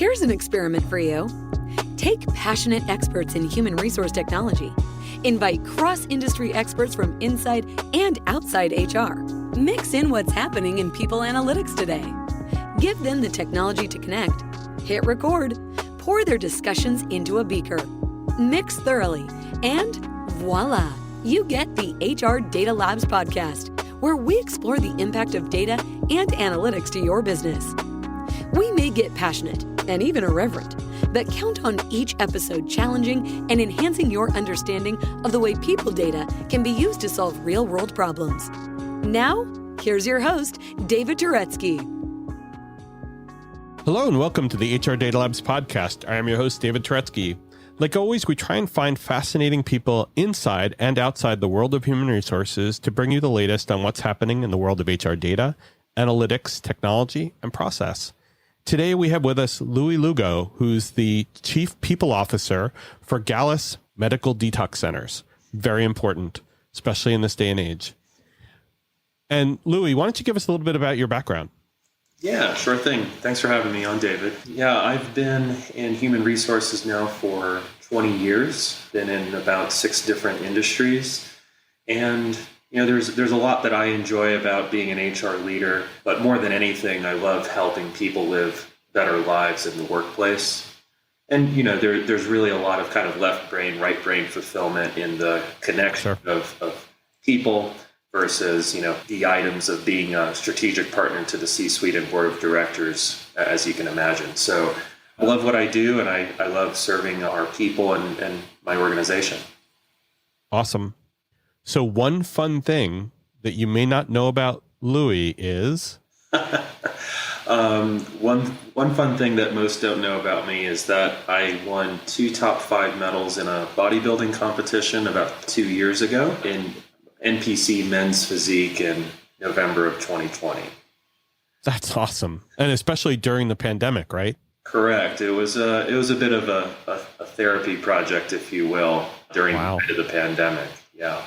Here's an experiment for you. Take passionate experts in human resource technology. Invite cross-industry experts from inside and outside HR. Mix in what's happening in people analytics today. Give them the technology to connect. Hit record. Pour their discussions into a beaker. Mix thoroughly. And voila, you get the HR Data Labs podcast, where we explore the impact of data and analytics to your business. We may get passionate and even irreverent, but count on each episode challenging and enhancing your understanding of the way people data can be used to solve real-world problems. Now, here's your host, David Turetsky. Hello and welcome to the HR Data Labs podcast. I am your host, David Turetsky. Like always, we try and find fascinating people inside and outside the world of human resources to bring you the latest on what's happening in the world of HR data, analytics, technology, and process. Today, we have with us Louie Lugo, who's the Chief People Officer for Gallus Detox Centers. Very important, especially in this day and age. And Louie, why don't you give us a little bit about your background? Yeah, sure thing. Thanks for having me on, David. Yeah, I've been in human resources now for 20 years, been in about 6 different industries. And, there's a lot that I enjoy about being an HR leader, but more than anything, I love helping people live better lives in the workplace. And, there's really a lot of kind of left brain, right brain fulfillment in the connection of people versus, the items of being a strategic partner to the C-suite and board of directors, as you can imagine. So I love what I do, and I love serving our people and my organization. Awesome. So one fun thing that you may not know about Louie is... One fun thing that most don't know about me is that I won 2 top 5 medals in a bodybuilding competition about 2 years ago in NPC men's physique in November of 2020. That's awesome. And especially during the pandemic, right? Correct. It was a bit of a therapy project, if you will, during the pandemic. Yeah.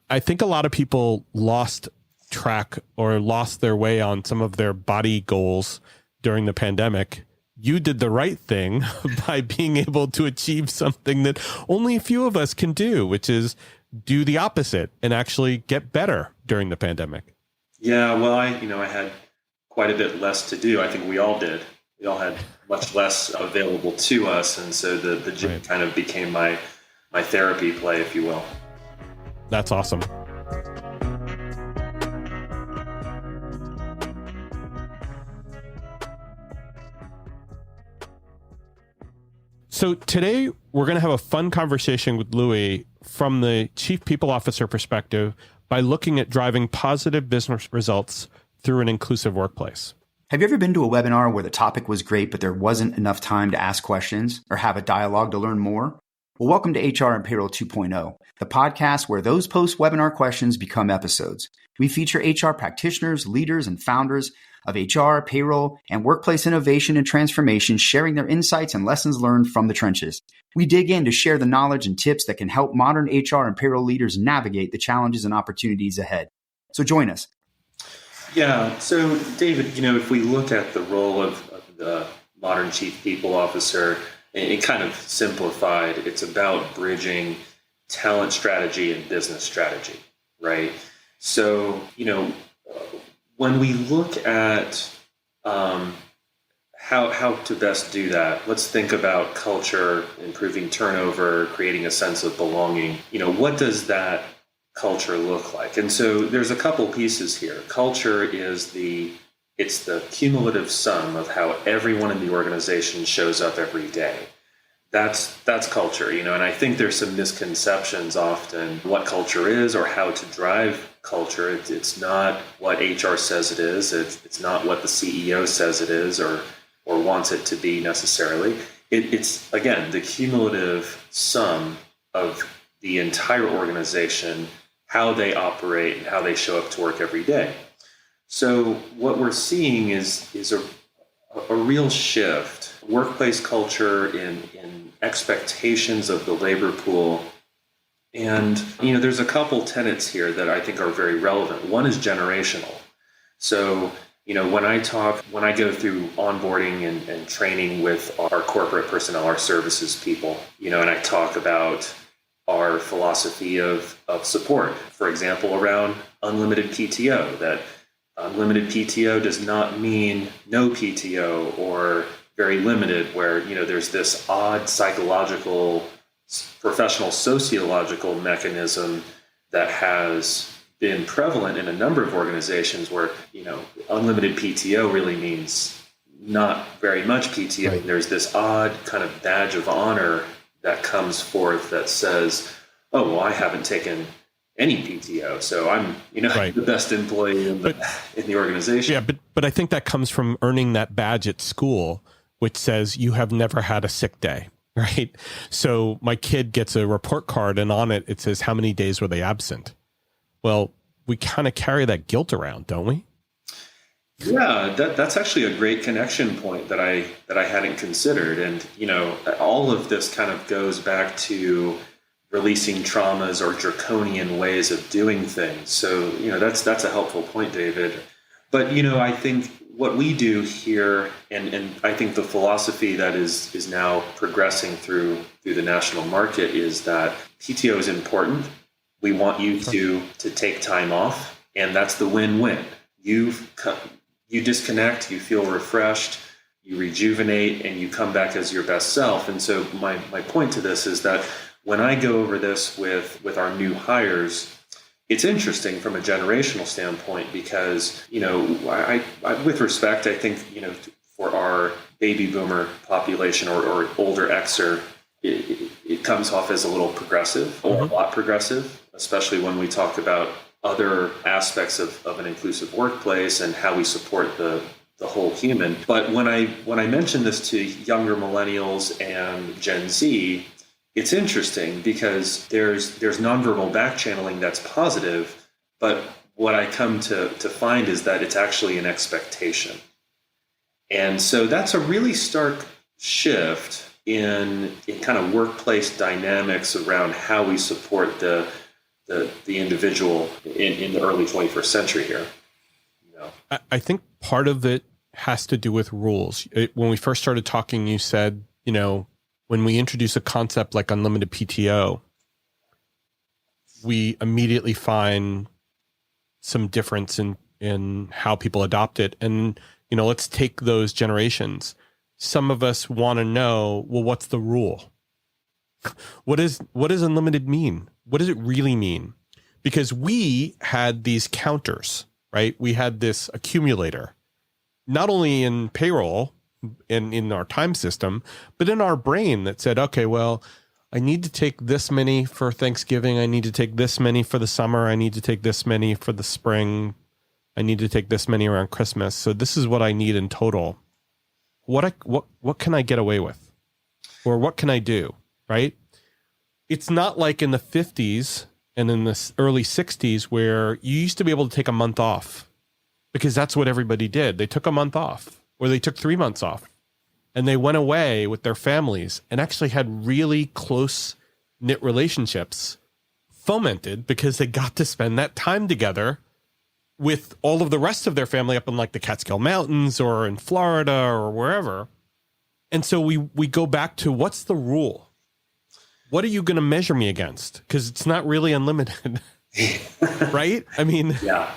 I think a lot of people lost track or lost their way on some of their body goals during the pandemic. You did the right thing by being able to achieve something that only a few of us can do, which is do the opposite and actually get better during the pandemic. Yeah, well, I had quite a bit less to do. I think we all did. We all had much less available to us. And so the gym kind of became my therapy play, if you will. That's awesome. So today we're going to have a fun conversation with Louie from the Chief People Officer perspective by looking at driving positive business results through an inclusive workplace. Have you ever been to a webinar where the topic was great, but there wasn't enough time to ask questions or have a dialogue to learn more? Well, welcome to HR and Payroll 2.0, the podcast where those post-webinar questions become episodes. We feature HR practitioners, leaders, and founders of HR, payroll, and workplace innovation and transformation, sharing their insights and lessons learned from the trenches. We dig in to share the knowledge and tips that can help modern HR and payroll leaders navigate the challenges and opportunities ahead. So join us. Yeah. So, David, if we look at the role of the modern Chief People Officer, it kind of simplified, it's about bridging talent strategy and business strategy, right? So, when we look at how to best do that, let's think about culture, improving turnover, creating a sense of belonging. What does that culture look like? And so there's a couple pieces here. Culture is it's the cumulative sum of how everyone in the organization shows up every day. That's culture, and I think there's some misconceptions often what culture is or how to drive culture. It's not what HR says it is. It's not what the CEO says it is or wants it to be necessarily. It's, again, the cumulative sum of the entire organization, how they operate and how they show up to work every day. So what we're seeing is a real shift. Workplace culture in expectations of the labor pool. And, there's a couple tenets here that I think are very relevant. One is generational. So When I go through onboarding and training with our corporate personnel, our services people, and I talk about our philosophy of support, for example, around unlimited PTO, that unlimited PTO does not mean no PTO or very limited, where, there's this odd psychological, professional sociological mechanism that has been prevalent in a number of organizations where, unlimited PTO really means not very much PTO. Right. There's this odd kind of badge of honor that comes forth that says, oh, well, I haven't taken any PTO, so I'm, Right. the best employee in the organization. Yeah, but I think that comes from earning that badge at school, which says you have never had a sick day, right? So my kid gets a report card, and on it says how many days were they absent. Well, we kind of carry that guilt around, don't we? Yeah, that's actually a great connection point that I hadn't considered. And, all of this kind of goes back to releasing traumas or draconian ways of doing things. So, that's a helpful point, David. But, I think what we do here, and I think the philosophy that is now progressing through the national market, is that PTO is important. We want you to take time off, and that's the win-win. You disconnect, you feel refreshed, you rejuvenate, and you come back as your best self. And so my point to this is that when I go over this with our new hires, it's interesting from a generational standpoint because, I with respect, I think, for our baby boomer population or older Xer, it comes off as a little progressive or a lot progressive, especially when we talk about other aspects of an inclusive workplace and how we support the whole human. But when I mention this to younger millennials and Gen Z, it's interesting because there's nonverbal backchanneling that's positive, but what I come to find is that it's actually an expectation. And so that's a really stark shift in kind of workplace dynamics around how we support the individual in the early 21st century here. I think part of it has to do with rules. When we first started talking, you said, when we introduce a concept like unlimited PTO, we immediately find some difference in how people adopt it. And, let's take those generations. Some of us want to know, well, what's the rule? What does unlimited mean? What does it really mean? Because we had these counters, right? We had this accumulator, not only in payroll and in our time system, but in our brain that said, okay, well, I need to take this many for Thanksgiving. I need to take this many for the summer. I need to take this many for the spring. I need to take this many around Christmas. So this is what I need in total. What can I get away with? Or what can I do? Right? It's not like in the 50s and in the early 60s where you used to be able to take a month off because that's what everybody did. They took a month off or they took 3 months off and they went away with their families and actually had really close knit relationships fomented because they got to spend that time together with all of the rest of their family up in like the Catskill Mountains or in Florida or wherever. And so we go back to what's the rule? What are you going to measure me against? Because it's not really unlimited, right? I mean, no,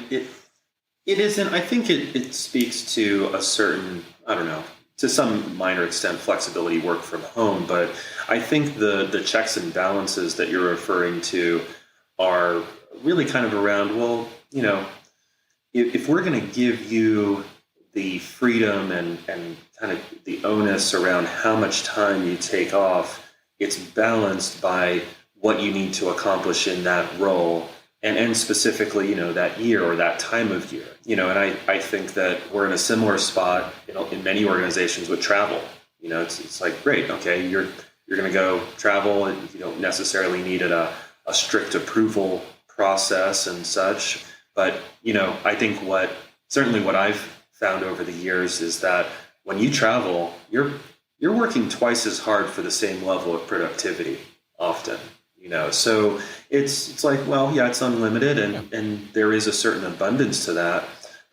it isn't. I think it speaks to a certain, I don't know, to some minor extent, flexibility, work from home. But I think the checks and balances that you're referring to are really kind of around, well, if we're going to give you the freedom and kind of the onus around how much time you take off, it's balanced by what you need to accomplish in that role and specifically, that year or that time of year. And I think that we're in a similar spot in many organizations with travel. It's like, great, okay, you're going to go travel and you don't necessarily need a strict approval process and such. But, I think what I've found over the years is that when you travel, you're working twice as hard for the same level of productivity often, so it's like, well, yeah, it's unlimited and there is a certain abundance to that.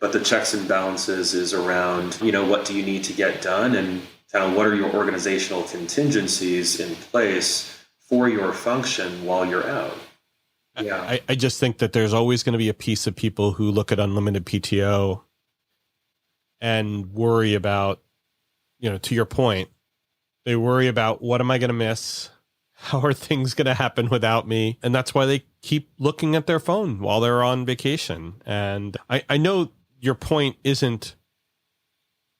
but the checks and balances is around, what do you need to get done, and kind of what are your organizational contingencies in place for your function while you're out. Yeah. I just think that there's always going to be a piece of people who look at unlimited PTO and worry about, to your point, they worry about what am I going to miss? How are things going to happen without me? And that's why they keep looking at their phone while they're on vacation. And I know your point isn't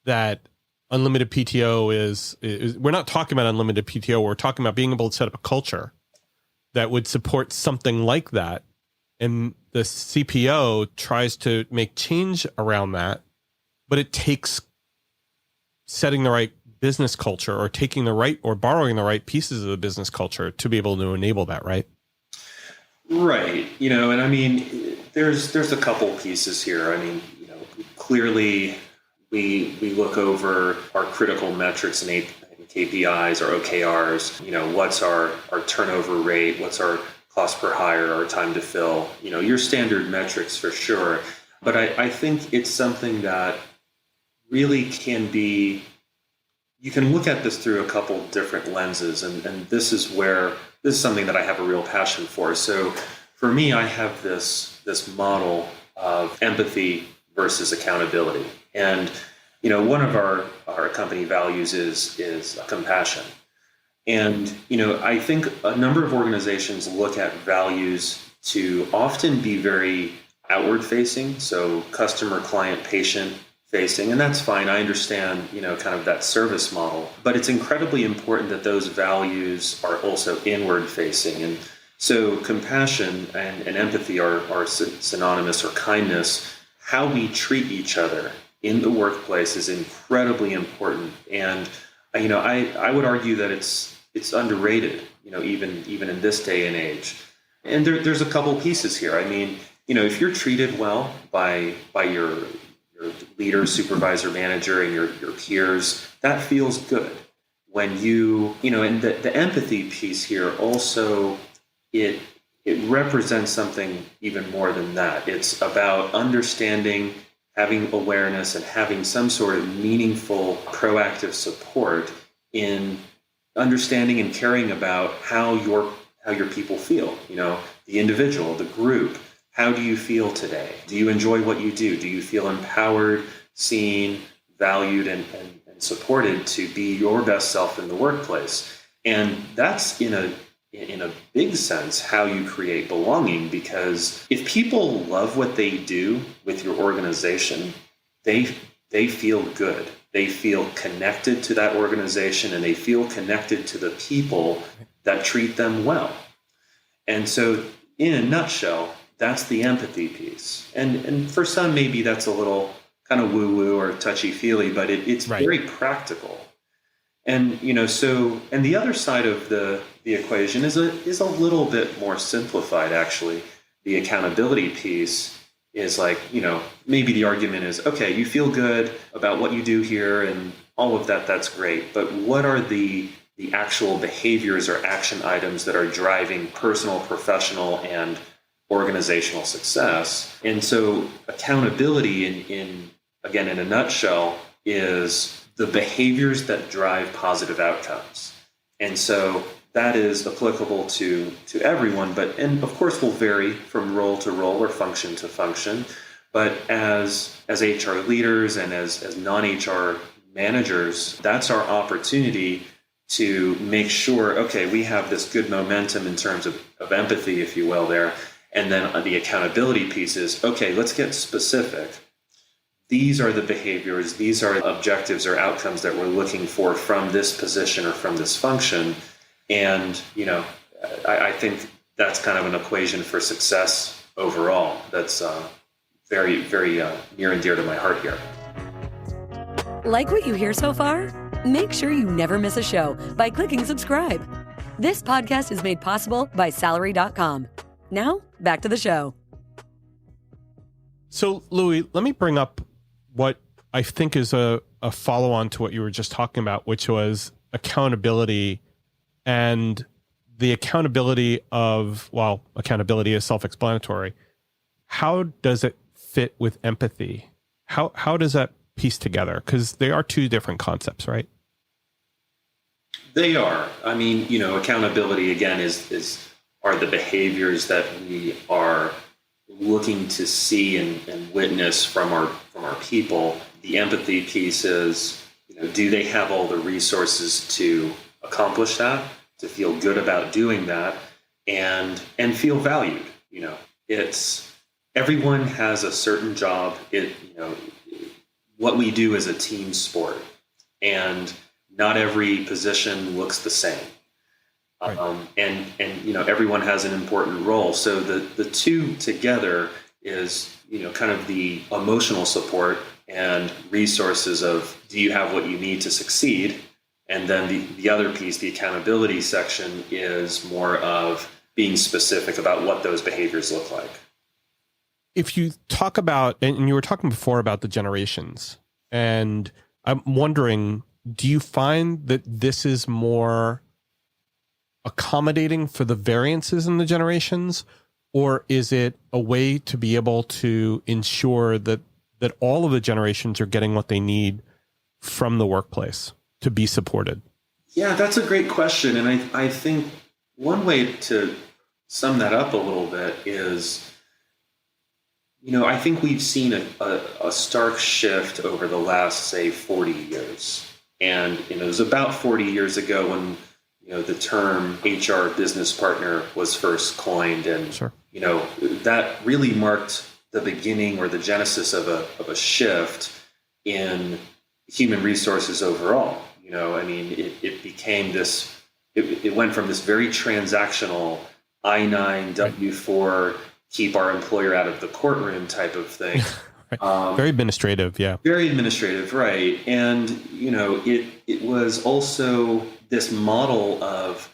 that unlimited PTO is we're not talking about unlimited PTO. We're talking about being able to set up a culture that would support something like that. And the CPO tries to make change around that, but it takes setting the right business culture or taking the right or borrowing the right pieces of the business culture to be able to enable that, right? Right. And I mean, there's a couple pieces here. I mean, clearly we look over our critical metrics and KPIs or OKRs, what's our turnover rate, what's our cost per hire, our time to fill, your standard metrics for sure. But I think it's something that really can be, you can look at this through a couple different lenses. And this is something that I have a real passion for. So for me, I have this model of empathy versus accountability. And one of our company values is compassion. And, I think a number of organizations look at values to often be very outward facing. So customer, client, patient facing, and that's fine. I understand, kind of that service model, but it's incredibly important that those values are also inward facing. And so compassion and empathy are synonymous, or kindness. How we treat each other in the workplace is incredibly important. And, I would argue that it's underrated, even in this day and age. And there's a couple pieces here. I mean, if you're treated well by your leader, supervisor, manager, and your peers, that feels good. When and the empathy piece here also, it represents something even more than that. It's about understanding, having awareness, and having some sort of meaningful, proactive support in understanding and caring about how your people feel, the individual, the group. How do you feel today? Do you enjoy what you do? Do you feel empowered, seen, valued, and supported to be your best self in the workplace? And that's in a big sense how you create belonging, because if people love what they do with your organization, they feel good. They feel connected to that organization, and they feel connected to the people that treat them well. And so in a nutshell, that's the empathy piece. And for some, maybe that's a little kind of woo-woo or touchy-feely, but it's right. Very practical. And, and the other side of the equation is a little bit more simplified, actually. The accountability piece is like, maybe the argument is, okay, you feel good about what you do here and all of that, that's great. But what are the actual behaviors or action items that are driving personal, professional, and organizational success? And so accountability in a nutshell is the behaviors that drive positive outcomes. And so that is applicable to everyone, and of course will vary from role to role or function to function. But as HR leaders and as non-HR managers, that's our opportunity to make sure, okay, we have this good momentum in terms of empathy, if you will, there. And then the accountability piece is, okay, let's get specific. These are the behaviors, these are objectives or outcomes that we're looking for from this position or from this function. And, I think that's kind of an equation for success overall. That's very, very near and dear to my heart here. Like what you hear so far? Make sure you never miss a show by clicking subscribe. This podcast is made possible by Salary.com. Now, back to the show. So, Louie, let me bring up what I think is a follow-on to what you were just talking about, which was accountability. And the accountability accountability is self-explanatory. How does it fit with empathy? How does that piece together? Because they are two different concepts, right? They are. I mean, accountability again are the behaviors that we are looking to see and witness from our people. The empathy piece is, do they have all the resources to accomplish that, to feel good about doing that, and feel valued? It's everyone has a certain job. What we do is a team sport, and not every position looks the same. Right. And everyone has an important role. So the two together is, kind of the emotional support and resources of, do you have what you need to succeed? And then the other piece, the accountability section, is more of being specific about what those behaviors look like. If you talk about, and you were talking before about the generations, and I'm wondering, do you find that this is more accommodating for the variances in the generations, or is it a way to be able to ensure that all of the generations are getting what they need from the workplace to be supported? Yeah, that's a great question. And I think one way to sum that up a little bit is, I think we've seen a stark shift over the last, say, 40 years. And, it was about 40 years ago when, the term HR business partner was first coined. And, sure. That really marked the beginning or the genesis of a shift in human resources overall. It became this, it went from this very transactional I-9, W-4, keep our employer out of the courtroom type of thing. Right. Very administrative, yeah. Very administrative, right. And, it was also this model of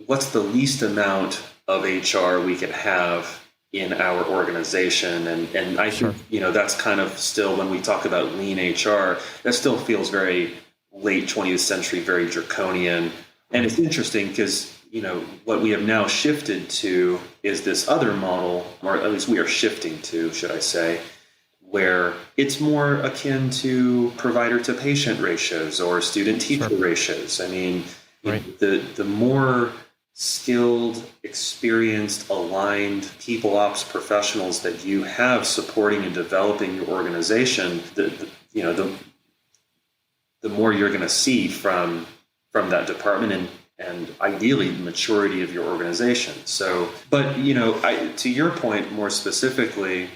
what's the least amount of HR we could have in our organization. And I think, that's kind of still, when we talk about lean HR, that still feels very late 20th century, very draconian. And it's interesting because, what we have now shifted to is this other model, or at least we are shifting to, should I say, where it's more akin to provider to patient ratios or student teacher ratios. I mean, right. the more skilled, experienced, aligned people ops professionals that you have supporting and developing your organization, the more you're going to see from that department and ideally the maturity of your organization. So, but to your point more specifically,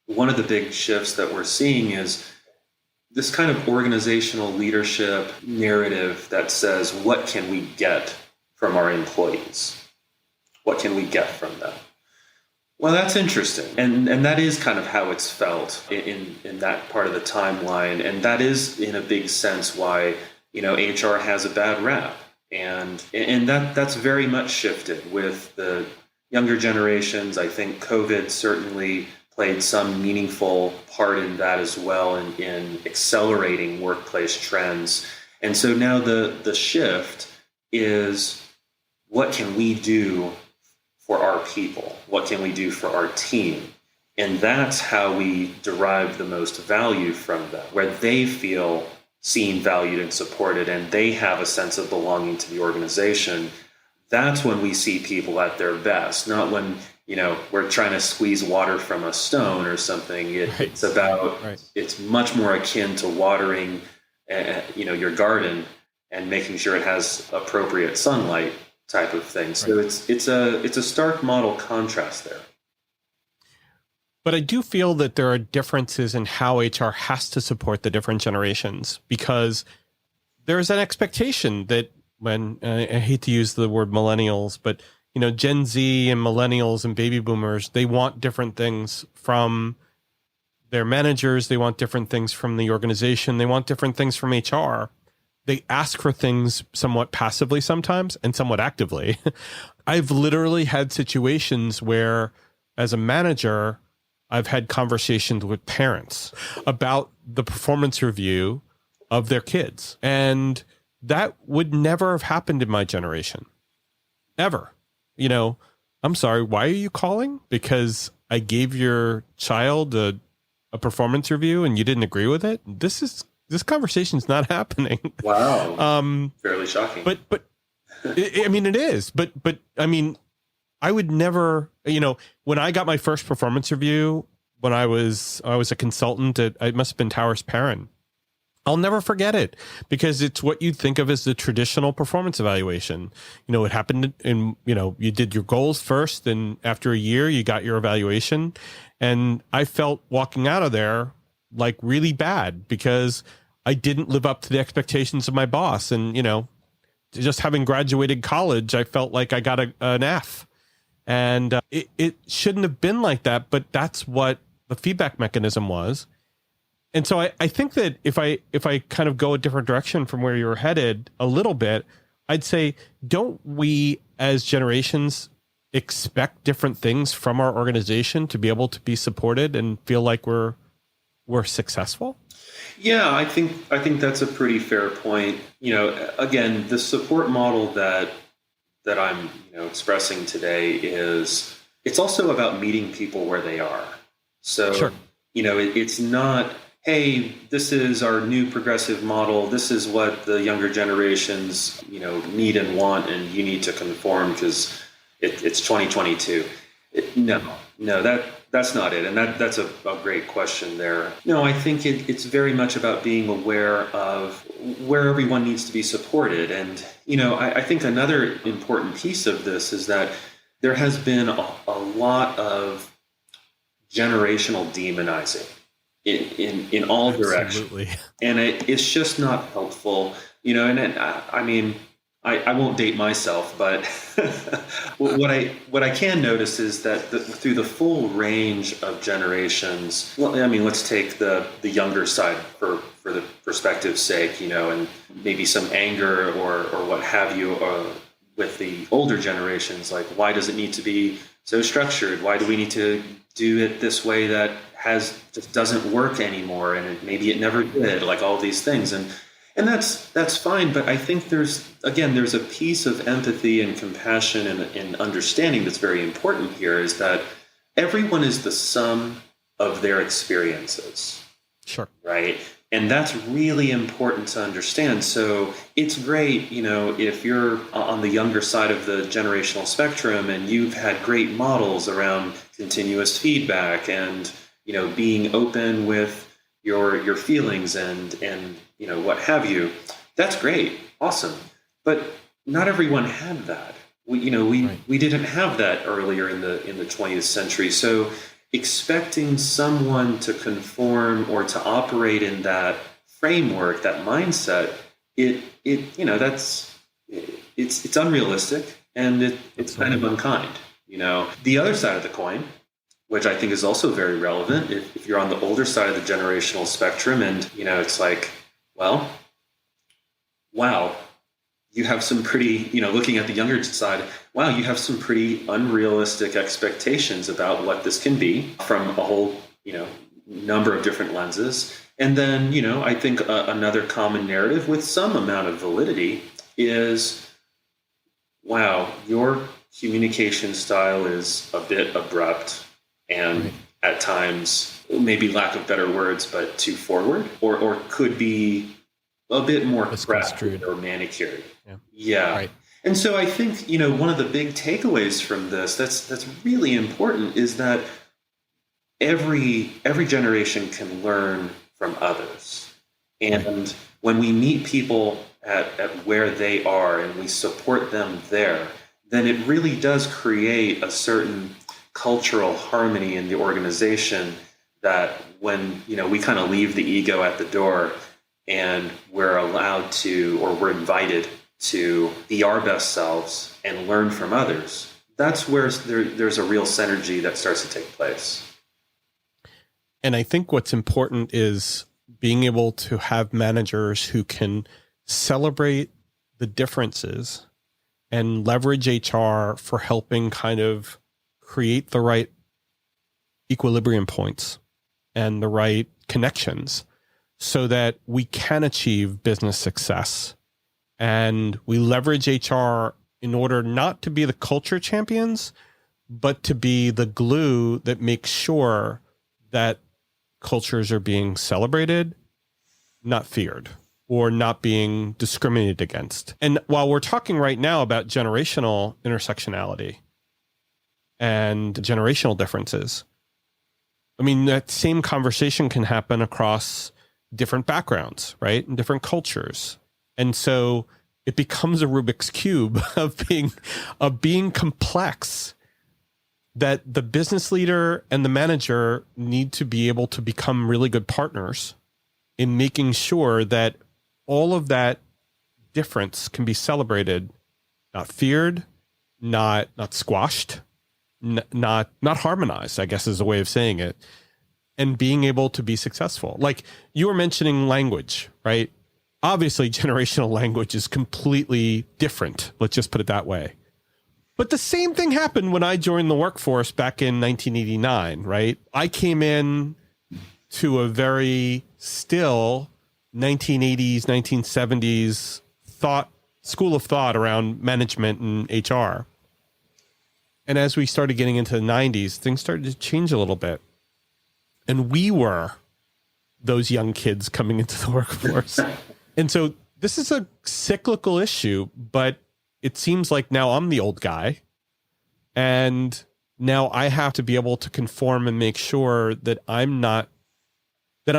one of the big shifts that we're seeing is this kind of organizational leadership narrative that says, what can we get from our employees? What can we get from them? Well, that's interesting. And that is kind of how it's felt in that part of the timeline. And that is, in a big sense, why, HR has a bad rap. And that's very much shifted with the younger generations. I think COVID certainly played some meaningful part in that as well, in accelerating workplace trends. And so now the shift is, what can we do for our people? What can we do for our team? And that's how we derive the most value from them, where they feel seen, valued, and supported, and they have a sense of belonging to the organization. That's when we see people at their best, not when we're trying to squeeze water from a stone or something. It's about, it's much more akin to watering, your garden and making sure it has appropriate sunlight type of thing. So it's a stark model contrast there. But I do feel that there are differences in how HR has to support the different generations, because there's an expectation that when, I hate to use the word millennials, but Gen Z and millennials and baby boomers, they want different things from their managers. They want different things from the organization. They want different things from HR. They ask for things somewhat passively sometimes and somewhat actively. I've literally had situations where, as a manager, I've had conversations with parents about the performance review of their kids. And that would never have happened in my generation. Ever. I'm sorry, why are you calling? Because I gave your child a a performance review and you didn't agree with it, this conversation's not happening. Wow. Fairly shocking. But I mean, it is, but I mean, I would never, when I got my first performance review, when I was a consultant it must have been Towers Perrin. I'll never forget it because it's what you'd think of as the traditional performance evaluation. It happened in, you did your goals first, and after a year you got your evaluation. And I felt walking out of there like really bad because I didn't live up to the expectations of my boss. And, just having graduated college, I felt like I got an F. And it shouldn't have been like that, but that's what the feedback mechanism was. And so I think that if I kind of go a different direction from where you're headed a little bit, I'd say, don't we as generations expect different things from our organization to be able to be supported and feel like we're successful? Yeah, I think that's a pretty fair point. Again, the support model that I'm expressing today it's also about meeting people where they are. So, sure. It's not, hey, this is our new progressive model. This is what the younger generations, need and want, and you need to conform because it's 2022. That's not it. And that's a great question there. No, I think it's very much about being aware of where everyone needs to be supported. And, I think another important piece of this is that there has been a lot of generational demonizing in all Absolutely. directions. And it's just not helpful, I won't date myself, but what I can notice is that through the full range of generations, let's take the younger side for the perspective's sake, and maybe some anger or what have you, with the older generations, like, why does it need to be so structured? Why do we need to do it this way that just doesn't work anymore? And maybe it never did, like all these things. And that's fine, but I think there's a piece of empathy and compassion and understanding that's very important here, is that everyone is the sum of their experiences. Sure. Right? And that's really important to understand. So it's great, if you're on the younger side of the generational spectrum and you've had great models around continuous feedback and, being open with your feelings and what have you. That's great. Awesome. But not everyone had that. We didn't have that earlier in the 20th century. So expecting someone to conform or to operate in that framework, that mindset, it's unrealistic, and it's kind of unkind. The other side of the coin, which I think is also very relevant, if you're on the older side of the generational spectrum, and it's like, well, wow, you have some pretty, looking at the younger side, wow, you have some pretty unrealistic expectations about what this can be from a whole, number of different lenses. And then, I think another common narrative with some amount of validity is, wow, your communication style is a bit abrupt and at times, maybe lack of better words, but too forward, or could be a bit more crafted or manicured. Yeah. Right. And so I think, one of the big takeaways from this that's really important is that every generation can learn from others. And when we meet people at where they are and we support them there, then it really does create a certain cultural harmony in the organization, that when, we kind of leave the ego at the door and we're allowed to, or we're invited to be our best selves and learn from others, that's where there's a real synergy that starts to take place. And I think what's important is being able to have managers who can celebrate the differences and leverage HR for helping kind of create the right equilibrium points and the right connections so that we can achieve business success. And we leverage HR in order not to be the culture champions, but to be the glue that makes sure that cultures are being celebrated, not feared, or not being discriminated against. And while we're talking right now about generational intersectionality and generational differences, I mean, that same conversation can happen across different backgrounds, right? And different cultures. And so it becomes a Rubik's Cube of being complex, that the business leader and the manager need to be able to become really good partners in making sure that all of that difference can be celebrated, not feared, not squashed, not harmonized, I guess is a way of saying it, and being able to be successful. Like you were mentioning language, right? Obviously, generational language is completely different. Let's just put it that way. But the same thing happened when I joined the workforce back in 1989, right? I came in to a very still 1980s, 1970s school of thought around management and HR. And as we started getting into the 90s, things started to change a little bit. And we were those young kids coming into the workforce. And so this is a cyclical issue, but it seems like now I'm the old guy, and now I have to be able to conform and make sure that I'm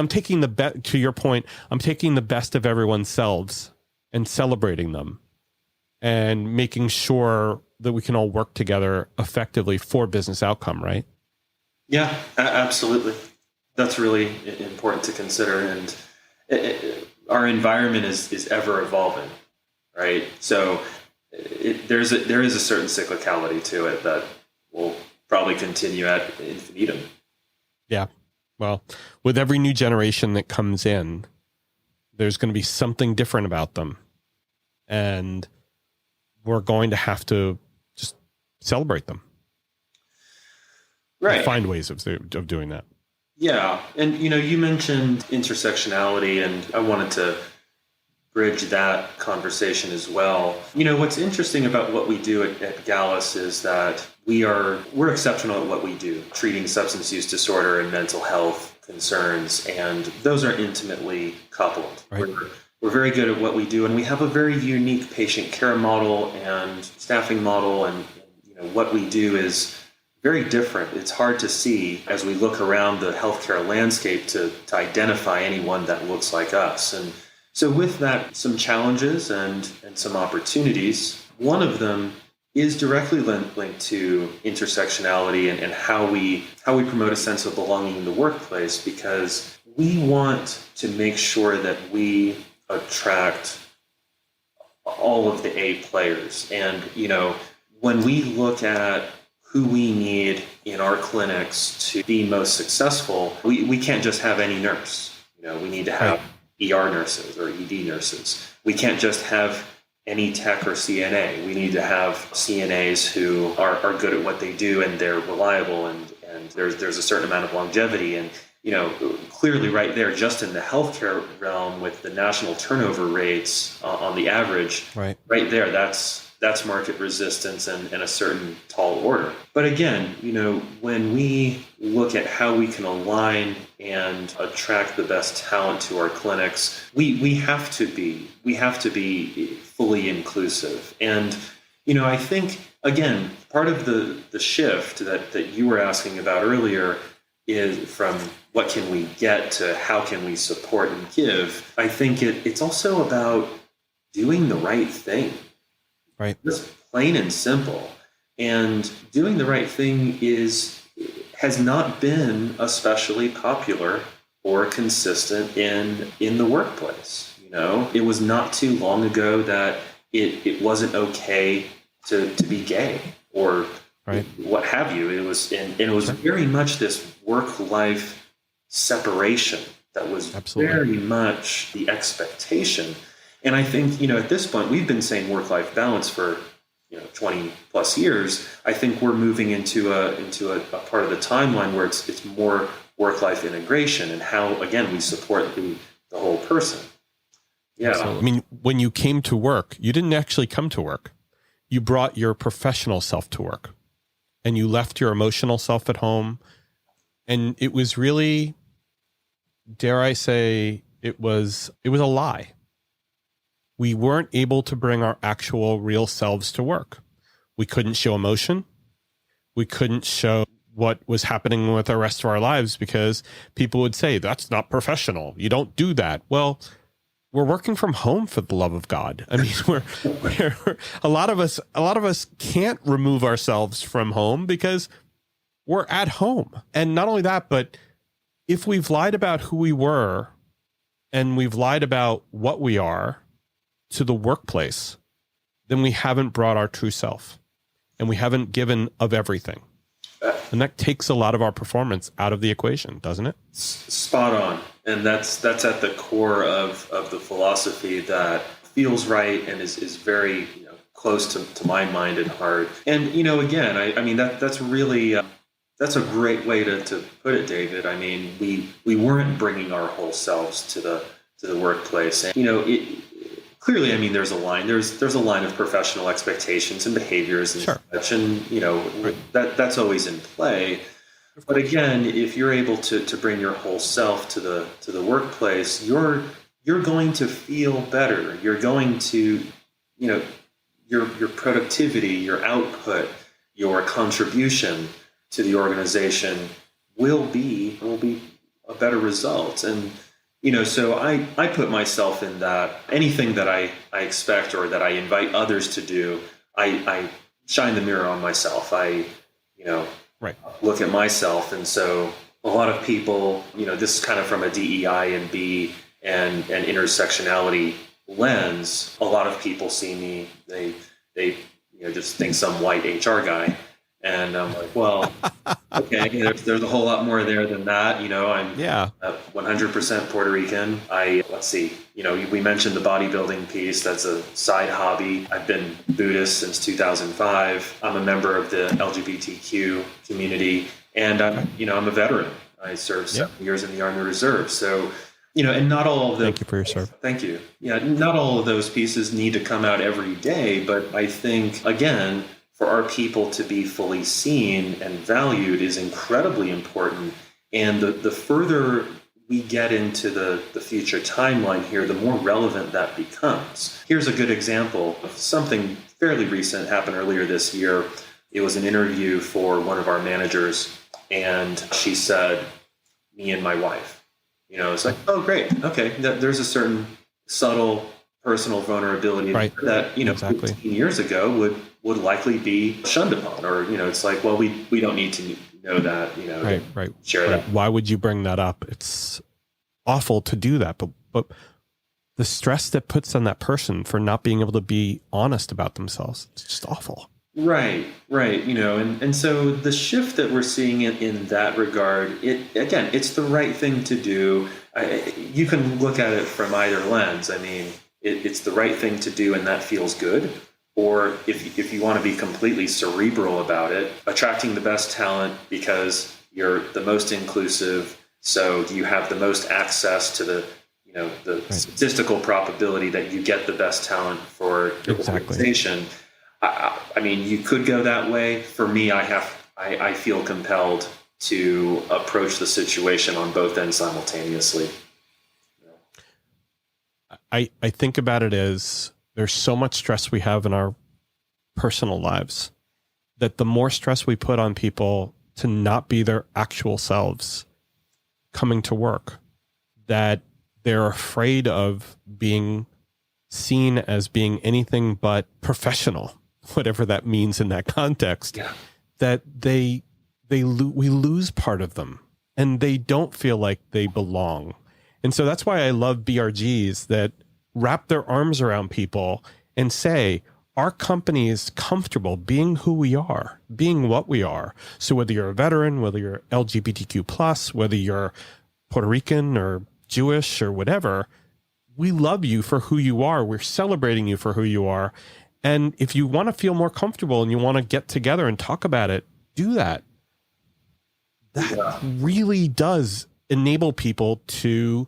taking to your point, I'm taking the best of everyone's selves and celebrating them and making sure that we can all work together effectively for business outcome, right? Yeah, absolutely. That's really important to consider. And our environment is ever evolving, right? So there is a certain cyclicality to it that will probably continue ad infinitum. Yeah. Well, with every new generation that comes in, there's going to be something different about them. And we're going to have to just celebrate them. Right. And find ways of doing that. Yeah. And, you mentioned intersectionality, and I wanted to bridge that conversation as well. What's interesting about what we do at Gallus is that we're exceptional at what we do, treating substance use disorder and mental health concerns, and those are intimately coupled. Right. We're very good at what we do, and we have a very unique patient care model and staffing model, and what we do is very different. It's hard to see as we look around the healthcare landscape to identify anyone that looks like us. And so with that, some challenges and some opportunities. One of them is directly linked to intersectionality and how we promote a sense of belonging in the workplace, because we want to make sure that we attract all of the A players. And, when we look at who we need in our clinics to be most successful, we can't just have any nurse. We need to have ER nurses or ED nurses. We can't just have any tech or CNA. We need to have CNAs who are good at what they do, and they're reliable, and there's a certain amount of longevity. And clearly right there, just in the healthcare realm with the national turnover rates on the average, right there, that's market resistance and a certain tall order. But again, when we look at how we can align and attract the best talent to our clinics, we have to be fully inclusive. And I think, again, part of the shift that you were asking about earlier is from what can we get to how can we support and give. I think it's also about doing the right thing. Right. Just plain and simple. And doing the right thing has not been especially popular or consistent in the workplace. It was not too long ago that it wasn't okay to be gay or what have you. It was very much this work-life separation that was very much the expectation. And I think, at this point, we've been saying work-life balance for, 20 plus years. I think we're moving into a part of the timeline where it's more work-life integration and how, again, we support the whole person. Yeah. Absolutely. I mean, when you came to work, you didn't actually come to work. You brought your professional self to work, and you left your emotional self at home. And it was really dare I say, it was a lie. We weren't able to bring our actual real selves to work. We couldn't show emotion. We couldn't show what was happening with the rest of our lives because people would say, that's not professional. You don't do that. Well, we're working from home, for the love of God. I mean, we're a lot of us can't remove ourselves from home because we're at home. And not only that, but if we've lied about who we were and we've lied about what we are to the workplace, then we haven't brought our true self and we haven't given of everything. And that takes a lot of our performance out of the equation, doesn't it? Spot on. And that's at the core of the philosophy that feels right and is very close to my mind and heart. And, again, I mean, that's really, that's a great way to put it, David. I mean, we weren't bringing our whole selves to the workplace. And, clearly, I mean, there's a line. There's a line of professional expectations and behaviors and such, and right. that's always in play. But again, if you're able to bring your whole self to the workplace, you're going to feel better. You're going to, your productivity, your output, your contribution to the organization will be a better result. And so I put myself in that. Anything that I expect or that I invite others to do, I shine the mirror on myself. I, right. look at myself. And so a lot of people, this is kind of from a DEI and B and intersectionality lens. A lot of people see me, they just think some white HR guy. And I'm like, well, okay, there's a whole lot more there than that. I'm 100% Puerto Rican. Let's see, we mentioned the bodybuilding piece. That's a side hobby. I've been Buddhist since 2005. I'm a member of the LGBTQ community, and I'm a veteran. I served 7 years in the Army Reserve. So, and not all of them. Thank you for your service. Thank you. Yeah, not all of those pieces need to come out every day, but I think, again, for our people to be fully seen and valued is incredibly important. And the further we get into the future timeline here, the more relevant that becomes. Here's a good example of something fairly recent, happened earlier this year. It was an interview for one of our managers, and she said, me and my wife. It's like, oh, great. Okay, there's a certain subtle personal vulnerability that, exactly. 15 years ago would likely be shunned upon, or, it's like, well, we don't need to know that, right. Share that. Why would you bring that up? It's awful to do that, but the stress that puts on that person for not being able to be honest about themselves, it's just awful. Right. And so the shift that we're seeing in that regard, it's the right thing to do. You can look at it from either lens. I mean, it's the right thing to do, and that feels good. Or if you want to be completely cerebral about it, attracting the best talent because you're the most inclusive. So you have the most access to the statistical probability that you get the best talent for your organization. I mean, you could go that way. For me, I feel compelled to approach the situation on both ends simultaneously. I think about it as there's so much stress we have in our personal lives that the more stress we put on people to not be their actual selves coming to work, that they're afraid of being seen as being anything but professional, whatever that means in that context, that we lose part of them and they don't feel like they belong. And so that's why I love BRGs that wrap their arms around people and say, our company is comfortable being who we are, being what we are. So whether you're a veteran, whether you're LGBTQ+, whether you're Puerto Rican or Jewish or whatever, we love you for who you are. We're celebrating you for who you are. And if you want to feel more comfortable and you want to get together and talk about it, do that. That really does enable people to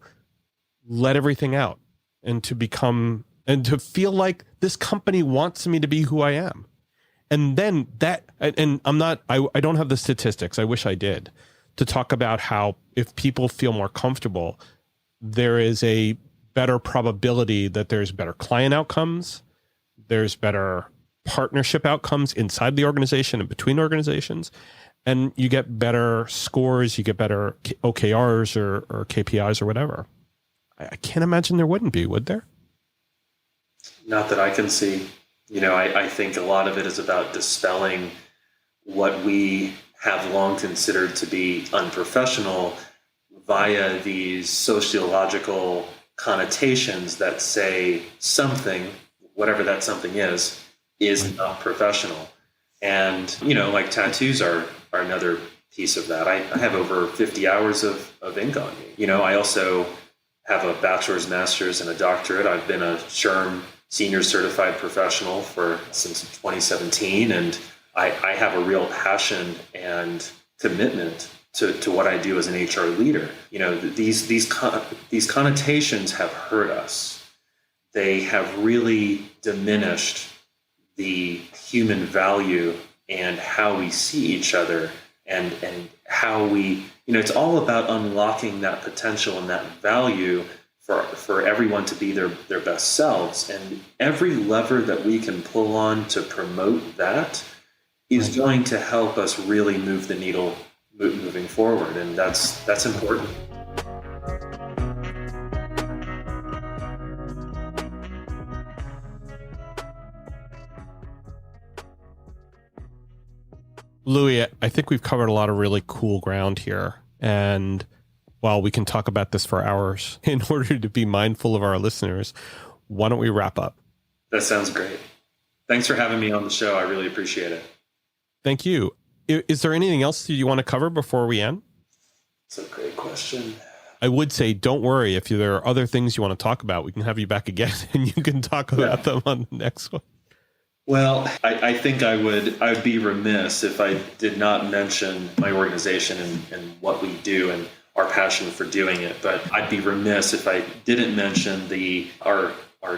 let everything out and to become and to feel like this company wants me to be who I am. And then that, and I don't have the statistics. I wish I did. to talk about how if people feel more comfortable, there is a better probability that there's better client outcomes, there's better partnership outcomes inside the organization and between organizations, and you get better scores, you get better OKRs or KPIs or whatever. I can't imagine there wouldn't be, would there? Not that I can see. I think a lot of it is about dispelling what we have long considered to be unprofessional via these sociological connotations that say something, whatever that something is not professional. And, like tattoos are another piece of that. I have over 50 hours of ink on me. I also have a bachelor's, master's, and a doctorate. I've been a SHRM senior certified professional since 2017. And I have a real passion and commitment to what I do as an HR leader. These connotations have hurt us. They have really diminished the human value and how we see each other and how we, it's all about unlocking that potential and that value for everyone to be their best selves. And every lever that we can pull on to promote that is going to help us really move the needle moving forward. And that's important. Louie, I think we've covered a lot of really cool ground here. And while we can talk about this for hours, in order to be mindful of our listeners, why don't we wrap up? That sounds great. Thanks for having me on the show. I really appreciate it. Thank you. Is there anything else that you want to cover before we end? It's a great question. I would say, don't worry. If there are other things you want to talk about, we can have you back again and you can talk about them on the next one. Well, I think I'd be remiss if I did not mention my organization and what we do and our passion for doing it. But I'd be remiss if I didn't mention our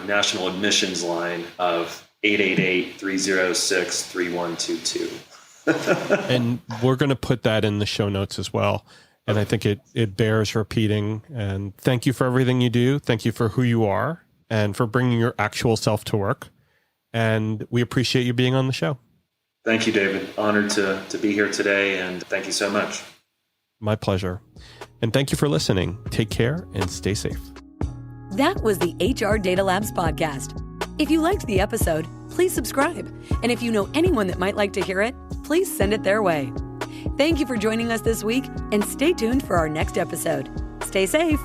national admissions line of 888-306-3122. And we're going to put that in the show notes as well. And I think it bears repeating. And thank you for everything you do. Thank you for who you are and for bringing your actual self to work. And we appreciate you being on the show. Thank you, David. Honored to be here today. And thank you so much. My pleasure. And thank you for listening. Take care and stay safe. That was the HR Data Labs podcast. If you liked the episode, please subscribe. And if you know anyone that might like to hear it, please send it their way. Thank you for joining us this week and stay tuned for our next episode. Stay safe.